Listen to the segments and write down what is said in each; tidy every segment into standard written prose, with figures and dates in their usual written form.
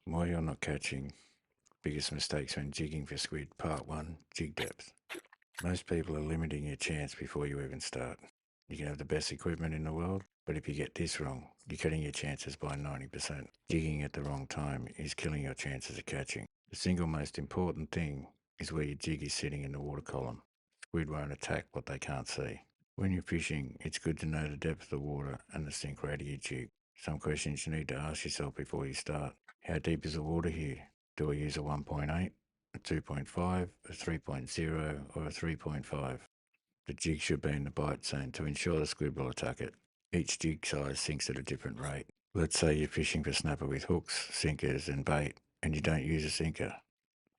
Why you're not catching. Biggest mistakes when jigging for squid. Part 1. Jig depth. Most people are limiting your chance before you even start. You can have the best equipment in the world, but if you get this wrong, you're cutting your chances by 90%. Jigging at the wrong time is killing your chances of catching. The single most important thing is where your jig is sitting in the water column. Squid won't attack what they can't see. When you're fishing, it's good to know the depth of the water and the sink rate of your jig. Some questions you need to ask yourself before you start. How deep is the water here? Do I use a 1.8, a 2.5, a 3.0, or a 3.5? The jig should be in the bite zone to ensure the squid will attack it. Each jig size sinks at a different rate. Let's say you're fishing for snapper with hooks, sinkers, and bait, and you don't use a sinker.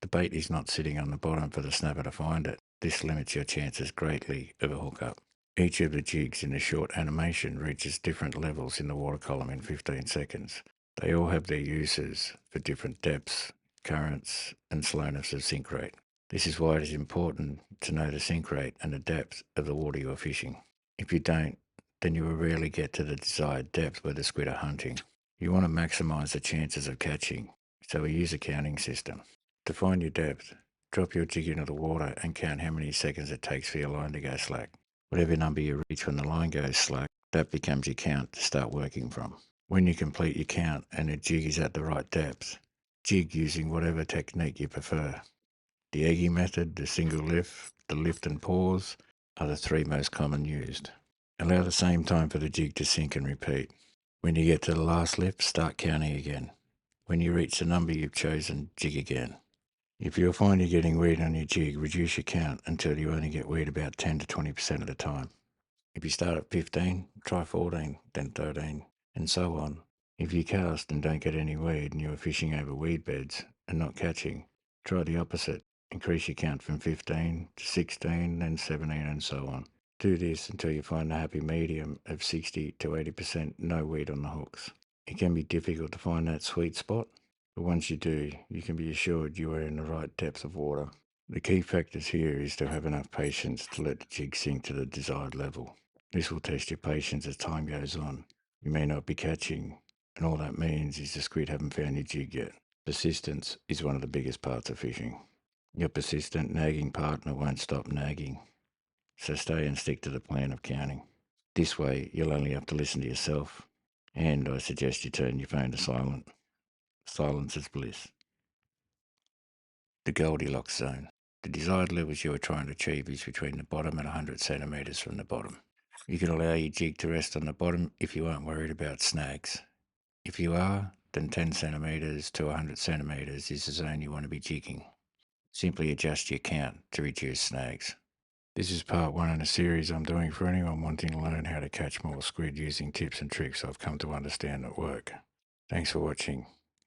The bait is not sitting on the bottom for the snapper to find it. This limits your chances greatly of a hookup. Each of the jigs in the short animation reaches different levels in the water column in 15 seconds. They all have their uses for different depths, currents, and slowness of sink rate. This is why it is important to know the sink rate and the depth of the water you are fishing. If you don't, then you will rarely get to the desired depth where the squid are hunting. You want to maximize the chances of catching, so we use a counting system. To find your depth, drop your jig into the water and count how many seconds it takes for your line to go slack. Whatever number you reach when the line goes slack, that becomes your count to start working from. When you complete your count and the jig is at the right depth, jig using whatever technique you prefer. The eggy method, the single lift, the lift and pause are the three most common used. Allow the same time for the jig to sink and repeat. When you get to the last lift, start counting again. When you reach the number you've chosen, jig again. If you'll find you're getting weird on your jig, reduce your count until you only get weird about 10 to 20% of the time. If you start at 15, try 14, then 13, and so on. If you cast and don't get any weed and you are fishing over weed beds and not catching, try the opposite. Increase your count from 15 to 16, then 17, and so on. Do this until you find a happy medium of 60 to 80% no weed on the hooks. It can be difficult to find that sweet spot, but once you do, you can be assured you are in the right depth of water. The key factors here is to have enough patience to let the jig sink to the desired level. This will test your patience as time goes on. You may not be catching, and all that means is the squid haven't found your jig yet. Persistence is one of the biggest parts of fishing. Your persistent nagging partner won't stop nagging, so stay and stick to the plan of counting. This way, you'll only have to listen to yourself, and I suggest you turn your phone to silent. Silence is bliss. The Goldilocks zone. The desired levels you are trying to achieve is between the bottom and 100 centimetres from the bottom. You can allow your jig to rest on the bottom if you aren't worried about snags. If you are, then 10 centimetres to 100 centimetres is the zone you want to be jigging. Simply adjust your count to reduce snags. This is part 1 in a series I'm doing for anyone wanting to learn how to catch more squid using tips and tricks I've come to understand at work. Thanks for watching.